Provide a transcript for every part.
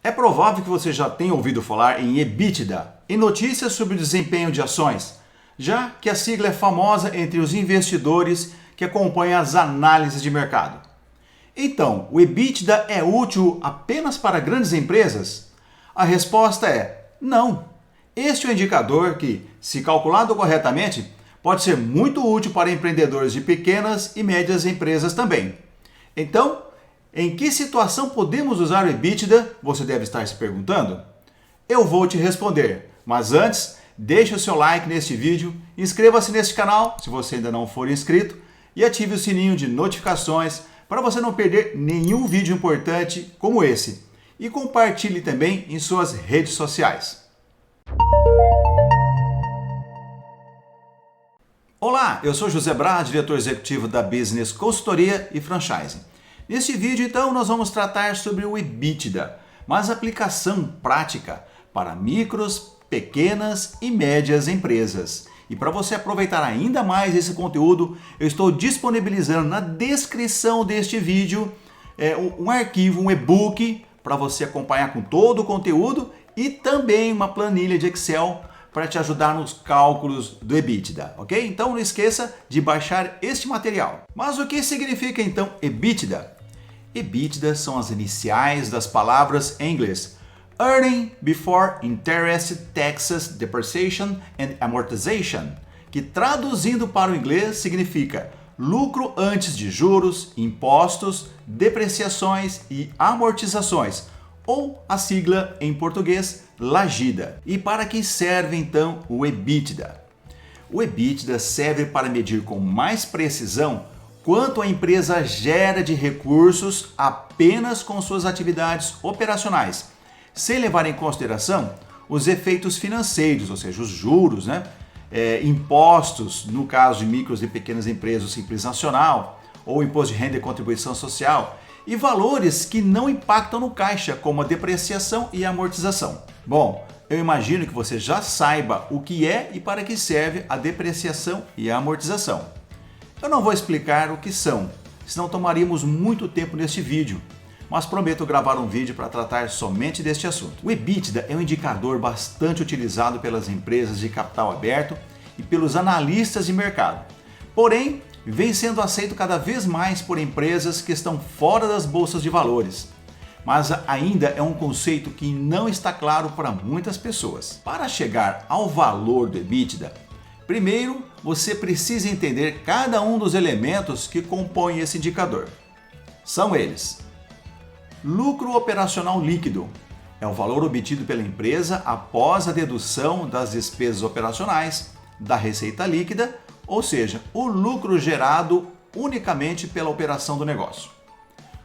É provável que você já tenha ouvido falar em EBITDA, em notícias sobre o desempenho de ações, já que a sigla é famosa entre os investidores que acompanham as análises de mercado. Então, o EBITDA é útil apenas para grandes empresas? A resposta é não. Este é um indicador que, se calculado corretamente, pode ser muito útil para empreendedores de pequenas e médias empresas também. Então, em que situação podemos usar o EBITDA? Você deve estar se perguntando. Eu vou te responder, mas antes, deixe o seu like neste vídeo, inscreva-se neste canal se você ainda não for inscrito e ative o sininho de notificações para você não perder nenhum vídeo importante como esse. E compartilhe também em suas redes sociais. Olá, eu sou José Bra, diretor executivo da Business Consultoria e Franchising. Neste vídeo, então, nós vamos tratar sobre o EBITDA, mas aplicação prática para micros, pequenas e médias empresas. E para você aproveitar ainda mais esse conteúdo, eu estou disponibilizando na descrição deste vídeo um arquivo, um e-book, para você acompanhar com todo o conteúdo e também uma planilha de Excel para te ajudar nos cálculos do EBITDA, ok? Então não esqueça de baixar este material. Mas o que significa então EBITDA? EBITDA são as iniciais das palavras em inglês Earning Before Interest, Taxes, Depreciation and Amortization, que traduzindo para o inglês significa lucro antes de juros, impostos, depreciações e amortizações, ou a sigla em português LAGIDA. E para que serve então o EBITDA? O EBITDA serve para medir com mais precisão quanto a empresa gera de recursos apenas com suas atividades operacionais, sem levar em consideração os efeitos financeiros, ou seja, os juros, impostos, no caso de micros e pequenas empresas, o Simples Nacional, ou imposto de renda e contribuição social, e valores que não impactam no caixa, como a depreciação e a amortização. Bom, eu imagino que você já saiba o que é e para que serve a depreciação e a amortização. Eu não vou explicar o que são, senão tomaríamos muito tempo neste vídeo, mas prometo gravar um vídeo para tratar somente deste assunto. O EBITDA é um indicador bastante utilizado pelas empresas de capital aberto e pelos analistas de mercado. Porém, vem sendo aceito cada vez mais por empresas que estão fora das bolsas de valores. Mas ainda é um conceito que não está claro para muitas pessoas. Para chegar ao valor do EBITDA, primeiro você precisa entender cada um dos elementos que compõem esse indicador. São eles: lucro operacional líquido é o valor obtido pela empresa após a dedução das despesas operacionais, da receita líquida, ou seja, o lucro gerado unicamente pela operação do negócio.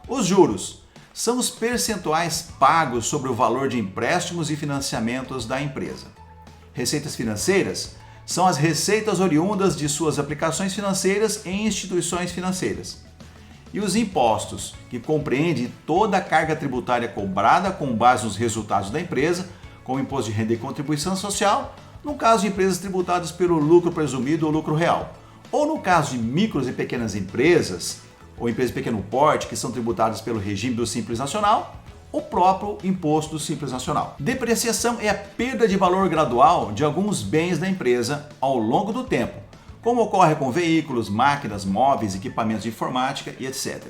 Os juros são os percentuais pagos sobre o valor de empréstimos e financiamentos da empresa. Receitas financeiras são as receitas oriundas de suas aplicações financeiras em instituições financeiras. E os impostos, que compreende toda a carga tributária cobrada com base nos resultados da empresa, como imposto de renda e contribuição social, no caso de empresas tributadas pelo lucro presumido ou lucro real, ou no caso de micros e pequenas empresas, ou empresas de pequeno porte que são tributadas pelo regime do Simples Nacional, o próprio imposto do Simples Nacional. Depreciação é a perda de valor gradual de alguns bens da empresa ao longo do tempo, como ocorre com veículos, máquinas, móveis, equipamentos de informática e etc.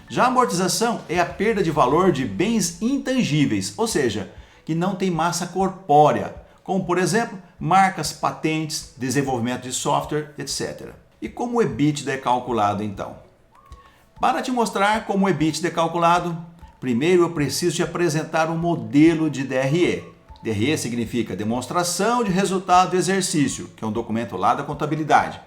Já a amortização é a perda de valor de bens intangíveis, ou seja, que não tem massa corpórea, como por exemplo, marcas, patentes, desenvolvimento de software, etc. E como o EBITDA é calculado então? Para te mostrar como o EBITDA é calculado, primeiro eu preciso te apresentar um modelo de DRE. DRE significa Demonstração de Resultado do Exercício, que é um documento lá da contabilidade,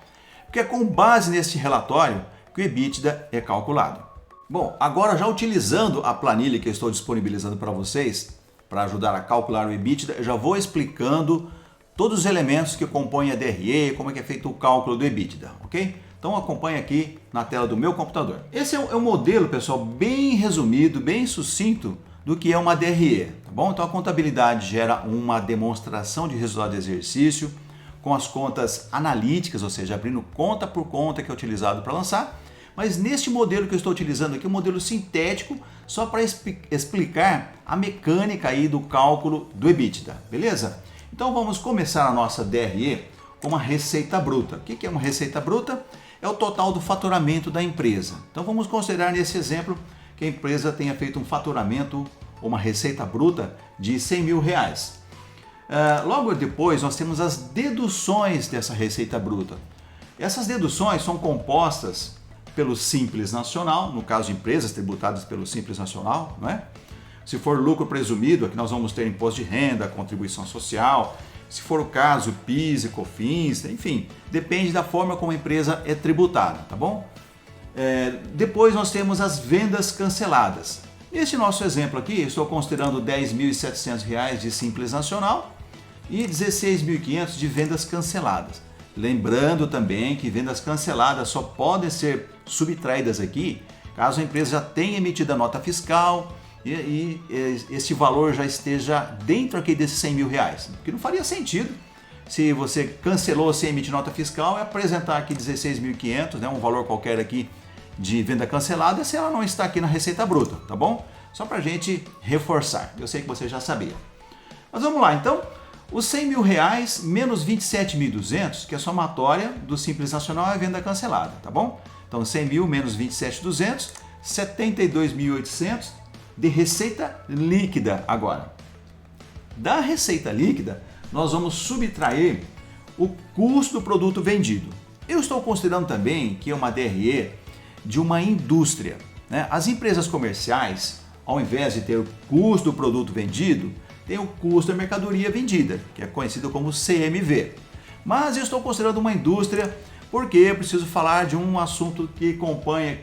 porque é com base neste relatório que o EBITDA é calculado. Bom, agora já utilizando a planilha que eu estou disponibilizando para vocês, para ajudar a calcular o EBITDA, eu já vou explicando todos os elementos que compõem a DRE, como é que é feito o cálculo do EBITDA, ok? Então acompanhe aqui na tela do meu computador. Esse é um modelo, pessoal, bem resumido, bem sucinto do que é uma DRE, tá bom? Então a contabilidade gera uma demonstração de resultado de exercício com as contas analíticas, ou seja, abrindo conta por conta que é utilizado para lançar, Mas neste modelo que eu estou utilizando aqui, o modelo sintético, só para explicar a mecânica aí do cálculo do EBITDA, beleza? Então vamos começar a nossa DRE com uma receita bruta. O que é uma receita bruta? É o total do faturamento da empresa. Então vamos considerar nesse exemplo que a empresa tenha feito um faturamento, uma receita bruta de 100 mil reais. Logo depois nós temos as deduções dessa receita bruta. Essas deduções são compostas pelo Simples Nacional, no caso de empresas tributadas pelo Simples Nacional, não é? Se for lucro presumido, aqui nós vamos ter imposto de renda, contribuição social. Se for o caso, PIS e COFINS, enfim, depende da forma como a empresa é tributada, tá bom? Depois nós temos as vendas canceladas. Neste nosso exemplo aqui, estou considerando R$ 10.700 de Simples Nacional e R$ 16.500 de vendas canceladas. Lembrando também que vendas canceladas só podem ser subtraídas aqui caso a empresa já tenha emitido a nota fiscal e esse valor já esteja dentro aqui desses 100 mil reais. Porque não faria sentido se você cancelou sem emitir nota fiscal e apresentar aqui 16.500, né, um valor qualquer aqui de venda cancelada, se ela não está aqui na receita bruta, tá bom? Só para a gente reforçar. Eu sei que você já sabia. Mas vamos lá, então. Os 100 mil reais menos 27.200, que é a somatória do Simples Nacional, é a venda cancelada, tá bom? Então 100 mil menos 27.200, 72.800 de receita líquida agora. Da receita líquida, nós vamos subtrair o custo do produto vendido. Eu estou considerando também que é uma DRE de uma indústria, né? As empresas comerciais, ao invés de ter o custo do produto vendido, tem o custo da mercadoria vendida, que é conhecido como CMV. Mas eu estou considerando uma indústria porque eu preciso falar de um assunto que compõe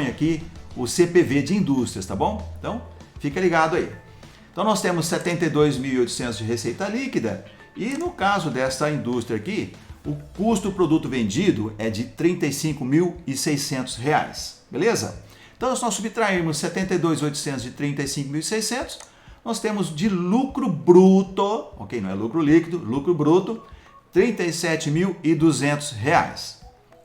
aqui o CPV de indústrias, tá bom? Então, fica ligado aí. Então nós temos 72.800 de receita líquida e no caso dessa indústria aqui, o custo do produto vendido é de R$ 35.600, beleza? Então se nós subtrairmos 72.800 de 35.600, nós temos de lucro bruto, ok? Não é lucro líquido, lucro bruto, R$ 37.200.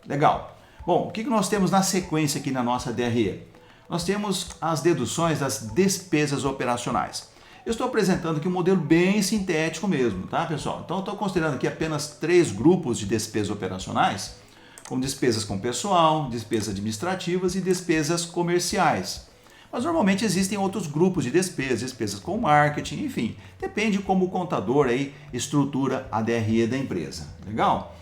Legal. Bom, o que nós temos na sequência aqui na nossa DRE? Nós temos as deduções das despesas operacionais. Eu estou apresentando aqui um modelo bem sintético mesmo, tá, pessoal? Então, eu estou considerando aqui apenas 3 grupos de despesas operacionais, como despesas com pessoal, despesas administrativas e despesas comerciais. Mas normalmente existem outros grupos de despesas com marketing, enfim, depende como o contador aí estrutura a DRE da empresa. Legal?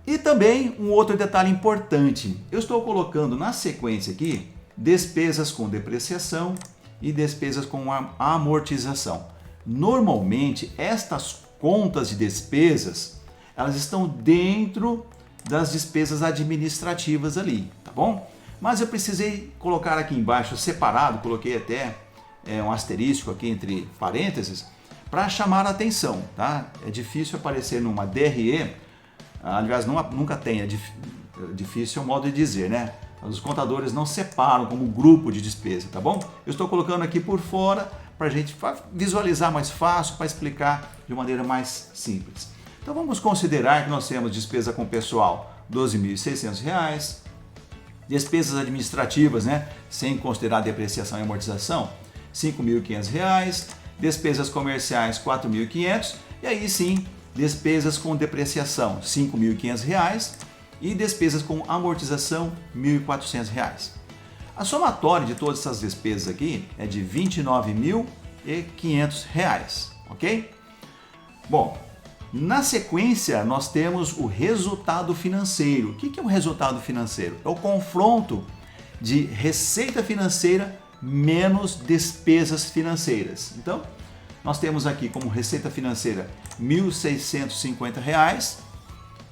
E também um outro detalhe importante, eu estou colocando na sequência aqui despesas com depreciação e despesas com amortização. Normalmente estas contas de despesas, elas estão dentro das despesas administrativas ali, tá bom? Mas eu precisei colocar aqui embaixo separado, coloquei até um asterisco aqui entre parênteses, para chamar a atenção, tá? É difícil aparecer numa DRE, aliás, nunca tem, difícil é o modo de dizer, né? Os contadores não separam como grupo de despesa, tá bom? Eu estou colocando aqui por fora para a gente visualizar mais fácil, para explicar de maneira mais simples. Então vamos considerar que nós temos despesa com pessoal R$ 12.600, despesas administrativas, né, sem considerar depreciação e amortização, R$ 5.500, despesas comerciais R$ 4.500 e aí sim, despesas com depreciação R$ 5.500 e despesas com amortização R$ 1.400. A somatória de todas essas despesas aqui é de R$ 29.500, ok? Bom, na sequência nós temos o resultado financeiro. O que é o resultado financeiro? É o confronto de receita financeira menos despesas financeiras. Então, nós temos aqui como receita financeira R$ 1.650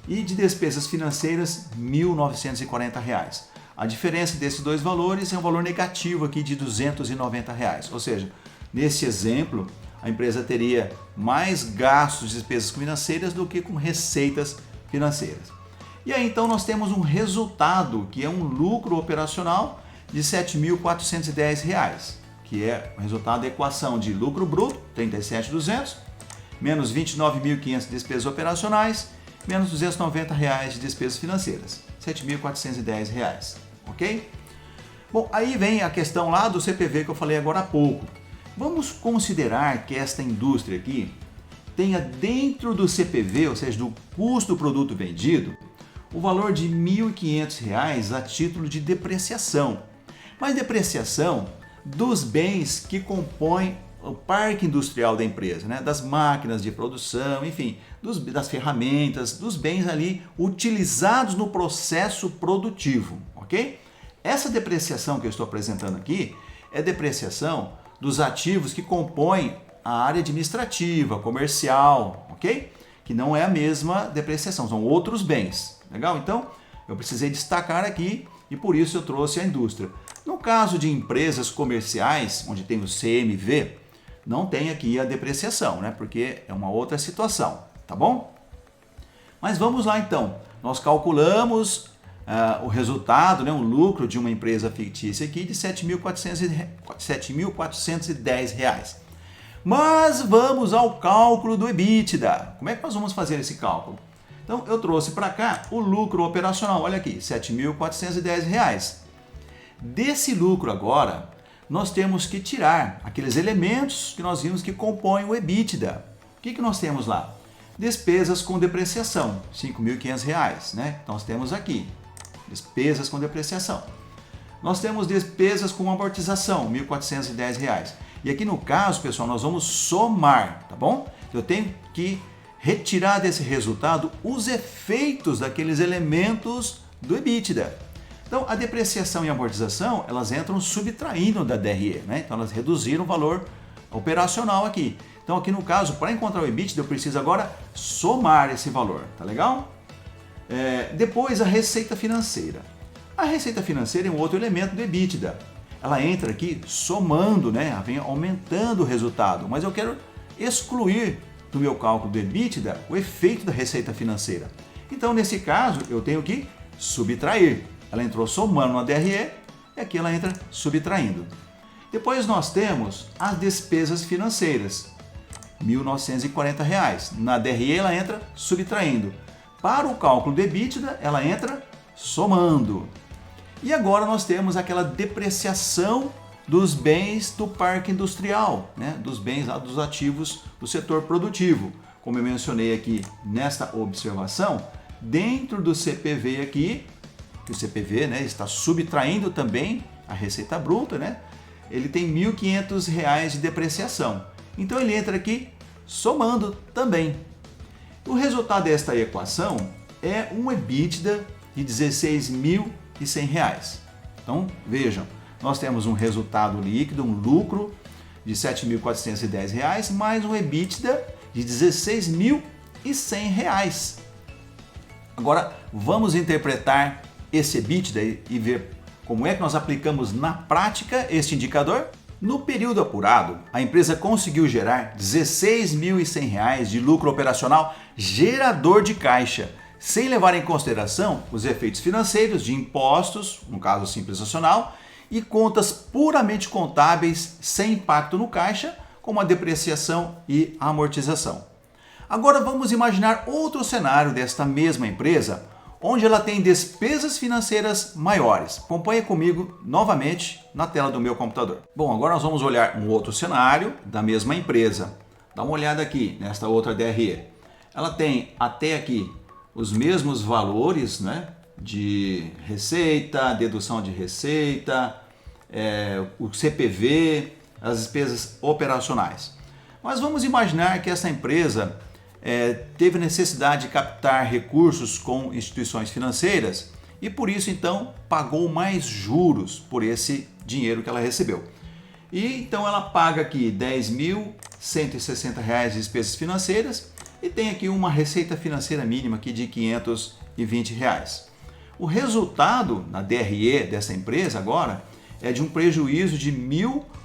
e de despesas financeiras R$ 1.940. A diferença desses dois valores é um valor negativo aqui de R$ 290. Ou seja, nesse exemplo, a empresa teria mais gastos de despesas financeiras do que com receitas financeiras. E aí então nós temos um resultado que é um lucro operacional de R$ 7.410, que é o resultado da equação de lucro bruto, 37.200, menos 29.500 de despesas operacionais, menos R$ 290 de despesas financeiras, R$ 7.410. ok? Bom, aí vem a questão lá do CPV que eu falei agora há pouco. Vamos considerar que esta indústria aqui tenha dentro do CPV, ou seja, do custo do produto vendido, o valor de R$ 1.500 a título de depreciação. Mas depreciação dos bens que compõem o parque industrial da empresa, né? Das máquinas de produção, enfim, das ferramentas, dos bens ali utilizados no processo produtivo, ok? Essa depreciação que eu estou apresentando aqui é depreciação dos ativos que compõem a área administrativa, comercial, ok? Que não é a mesma depreciação, são outros bens, legal? Então, eu precisei destacar aqui e por isso eu trouxe a indústria. No caso de empresas comerciais, onde tem o CMV, não tem aqui a depreciação, né? Porque é uma outra situação, tá bom? Mas vamos lá então. Nós calculamos o resultado, né, o lucro de uma empresa fictícia aqui de R$ 7.410. Mas vamos ao cálculo do EBITDA. Como é que nós vamos fazer esse cálculo? Então eu trouxe para cá o lucro operacional, olha aqui, R$ 7.410. Desse lucro agora, nós temos que tirar aqueles elementos que nós vimos que compõem o EBITDA. O que nós temos lá? Despesas com depreciação, R$ 5.500, né? Então nós temos aqui, despesas com depreciação. Nós temos despesas com amortização, R$ 1.410. E aqui no caso, pessoal, nós vamos somar, tá bom? Eu tenho que retirar desse resultado os efeitos daqueles elementos do EBITDA. Então, a depreciação e a amortização, elas entram subtraindo da DRE, né? Então, elas reduziram o valor operacional aqui. Então, aqui no caso, para encontrar o EBITDA, eu preciso agora somar esse valor, tá legal? Depois, a receita financeira. A receita financeira é um outro elemento do EBITDA. Ela entra aqui somando, né? Ela vem aumentando o resultado, mas eu quero excluir do meu cálculo do EBITDA o efeito da receita financeira. Então, nesse caso, eu tenho que subtrair. Ela entrou somando na DRE e aqui ela entra subtraindo. Depois nós temos as despesas financeiras, R$ 1.940. Na DRE ela entra subtraindo. Para o cálculo do EBITDA, ela entra somando. E agora nós temos aquela depreciação dos bens do parque industrial, né? Dos bens lá, dos ativos do setor produtivo. Como eu mencionei aqui nesta observação, dentro do CPV aqui, o CPV, né, está subtraindo também a receita bruta, né? Ele tem R$ 1.500 de depreciação. Então ele entra aqui somando também. O resultado desta equação é um EBITDA de R$ 16.100. Então vejam, nós temos um resultado líquido, um lucro de R$ 7.410 mais um EBITDA de R$ 16.100. Agora vamos interpretar esse EBITDA e ver como é que nós aplicamos na prática este indicador. No período apurado, a empresa conseguiu gerar R$ 16.100 de lucro operacional gerador de caixa, sem levar em consideração os efeitos financeiros de impostos, no caso simples nacional, e contas puramente contábeis sem impacto no caixa, como a depreciação e a amortização. Agora vamos imaginar outro cenário desta mesma empresa, onde ela tem despesas financeiras maiores. Acompanhe comigo novamente na tela do meu computador. Bom, agora nós vamos olhar um outro cenário da mesma empresa. Dá uma olhada aqui nesta outra DRE. Ela tem até aqui os mesmos valores, né, de receita, dedução de receita, o CPV, as despesas operacionais. Mas vamos imaginar que essa empresa teve necessidade de captar recursos com instituições financeiras e por isso então pagou mais juros por esse dinheiro que ela recebeu. E então ela paga aqui R$ 10.160 de despesas financeiras e tem aqui uma receita financeira mínima aqui de R$ 520. O resultado na DRE dessa empresa agora é de um prejuízo de R$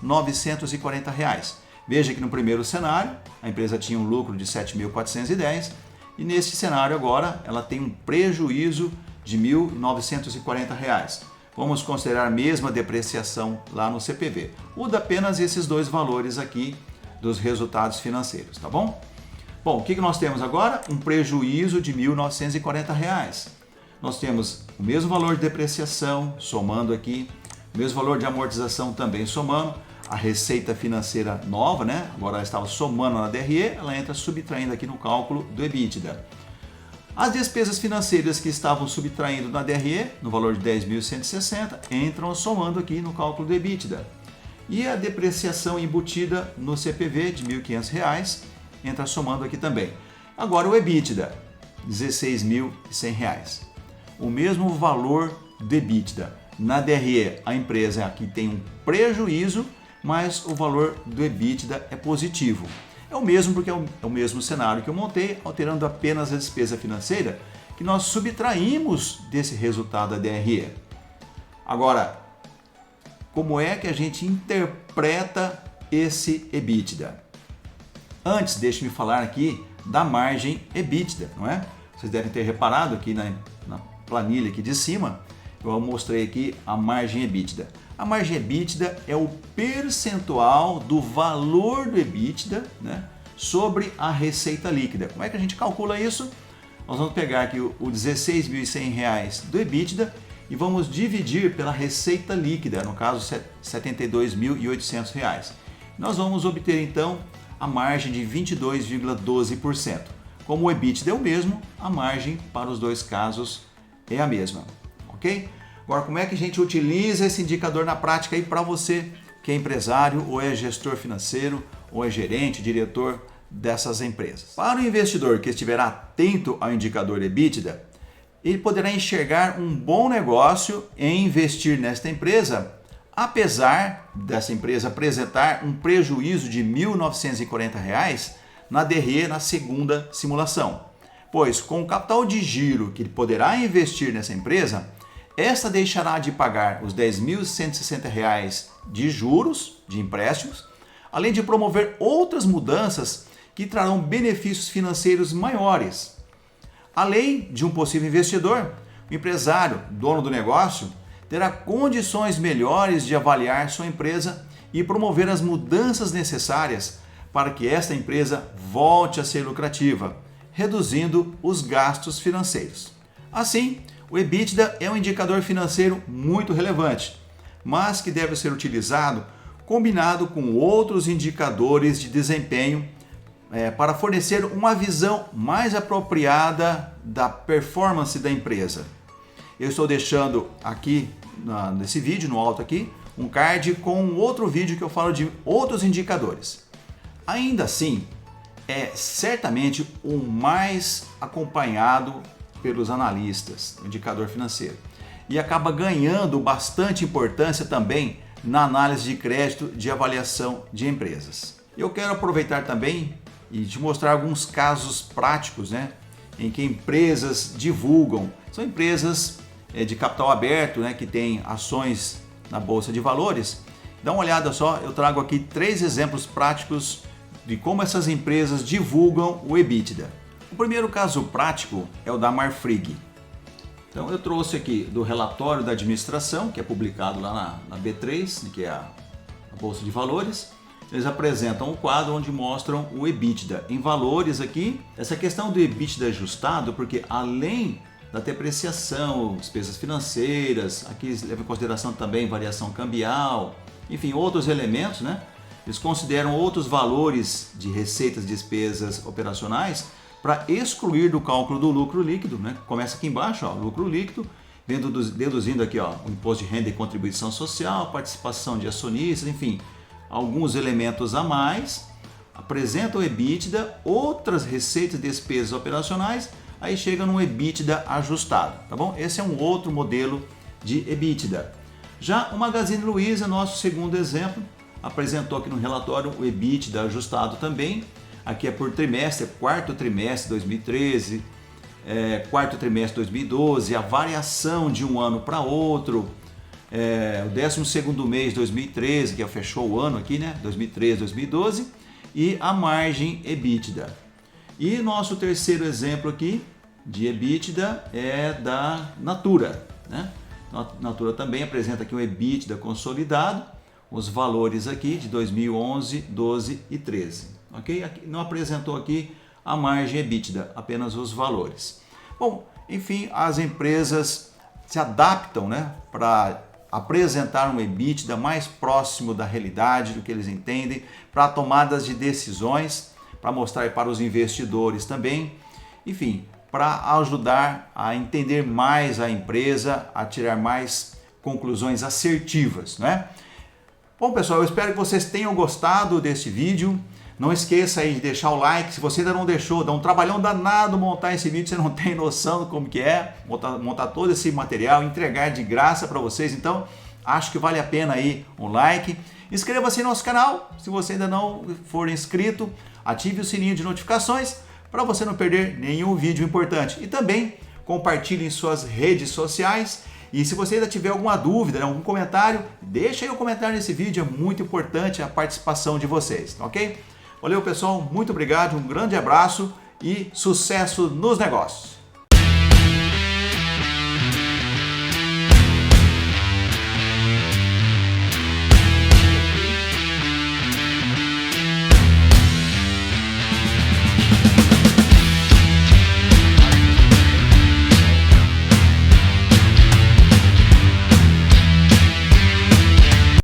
1.940. Veja que no primeiro cenário a empresa tinha um lucro de R$ 7.410 e neste cenário agora ela tem um prejuízo de R$ 1.940. Vamos considerar a mesma depreciação lá no CPV. Muda apenas esses dois valores aqui dos resultados financeiros, tá bom? Bom, o que nós temos agora? Um prejuízo de R$ 1.940. Nós temos o mesmo valor de depreciação, somando aqui, o mesmo valor de amortização também somando, a receita financeira nova, né? Agora ela estava somando na DRE, ela entra subtraindo aqui no cálculo do EBITDA. As despesas financeiras que estavam subtraindo na DRE, no valor de 10.160, entram somando aqui no cálculo do EBITDA. E a depreciação embutida no CPV de R$ 1.500 entra somando aqui também. Agora o EBITDA, R$ 16.100. O mesmo valor de EBITDA. Na DRE, a empresa aqui tem um prejuízo, mas o valor do EBITDA é positivo. É o mesmo porque é o mesmo cenário que eu montei, alterando apenas a despesa financeira, que nós subtraímos desse resultado da DRE. Agora, como é que a gente interpreta esse EBITDA? Antes, deixe-me falar aqui da margem EBITDA, não é? Vocês devem ter reparado aqui na planilha aqui de cima, eu mostrei aqui a margem EBITDA. A margem EBITDA é o percentual do valor do EBITDA, né, sobre a receita líquida. Como é que a gente calcula isso? Nós vamos pegar aqui o R$ 16.100 do EBITDA e vamos dividir pela receita líquida, no caso R$ 72.800. Nós vamos obter então a margem de 22,12%. Como o EBITDA é o mesmo, a margem para os dois casos é a mesma, ok? Agora, como é que a gente utiliza esse indicador na prática aí para você que é empresário ou é gestor financeiro ou é gerente, diretor dessas empresas? Para o investidor que estiver atento ao indicador EBITDA, ele poderá enxergar um bom negócio em investir nesta empresa, apesar dessa empresa apresentar um prejuízo de R$ 1.940 na DRE na segunda simulação. Pois com o capital de giro que ele poderá investir nessa empresa, esta deixará de pagar os R$ 10.160 de juros de empréstimos, além de promover outras mudanças que trarão benefícios financeiros maiores. Além de um possível investidor, o empresário, dono do negócio, terá condições melhores de avaliar sua empresa e promover as mudanças necessárias para que esta empresa volte a ser lucrativa, reduzindo os gastos financeiros. Assim, o EBITDA é um indicador financeiro muito relevante, mas que deve ser utilizado combinado com outros indicadores de desempenho para fornecer uma visão mais apropriada da performance da empresa. Eu estou deixando aqui nesse vídeo, no alto aqui, um card com outro vídeo que eu falo de outros indicadores. Ainda assim, é certamente o mais acompanhado pelos analistas, o indicador financeiro, e acaba ganhando bastante importância também na análise de crédito de avaliação de empresas. Eu quero aproveitar também e te mostrar alguns casos práticos, né, em que empresas divulgam, são empresas de capital aberto, né, que têm ações na Bolsa de Valores. Dá uma olhada só, eu trago aqui 3 exemplos práticos de como essas empresas divulgam o EBITDA. O primeiro caso prático é o da Marfrig. Então eu trouxe aqui do relatório da administração, que é publicado lá na B3, que é a Bolsa de Valores. Eles apresentam um quadro onde mostram o EBITDA em valores aqui. Essa questão do EBITDA ajustado, porque além da depreciação, despesas financeiras, aqui eles levam em consideração também variação cambial, enfim, outros elementos, né? Eles consideram outros valores de receitas e despesas operacionais para excluir do cálculo do lucro líquido, né? Começa aqui embaixo, ó, lucro líquido, deduzindo aqui, ó, o imposto de renda e contribuição social, participação de acionistas, enfim, alguns elementos a mais, apresenta o EBITDA, outras receitas e despesas operacionais, aí chega no EBITDA ajustado, tá bom? Esse é um outro modelo de EBITDA. Já o Magazine Luiza, nosso segundo exemplo, apresentou aqui no relatório o EBITDA ajustado também. Aqui é por trimestre, quarto trimestre 2013, quarto trimestre 2012, a variação de um ano para outro, o 12º mês 2013, que fechou o ano aqui, né? 2013, 2012, e a margem EBITDA. E nosso terceiro exemplo aqui de EBITDA é da Natura, né? Natura também apresenta aqui um EBITDA consolidado, os valores aqui de 2011, 12 e 13. Ok? Aqui, não apresentou aqui a margem EBITDA, apenas os valores. Bom, enfim, as empresas se adaptam, né, para apresentar um EBITDA mais próximo da realidade, do que eles entendem, para tomadas de decisões, para mostrar para os investidores também, enfim, para ajudar a entender mais a empresa, a tirar mais conclusões assertivas, né? Bom, pessoal, eu espero que vocês tenham gostado desse vídeo. Não esqueça aí de deixar o like. Se você ainda não deixou, dá um trabalhão danado montar esse vídeo, você não tem noção do como que é, montar todo esse material, entregar de graça para vocês. Então, acho que vale a pena aí um like. Inscreva-se no nosso canal, se você ainda não for inscrito, ative o sininho de notificações para você não perder nenhum vídeo importante. E também compartilhe em suas redes sociais. E se você ainda tiver alguma dúvida, algum comentário, deixa aí o comentário nesse vídeo, é muito importante a participação de vocês, ok? Valeu, pessoal, muito obrigado, um grande abraço e sucesso nos negócios!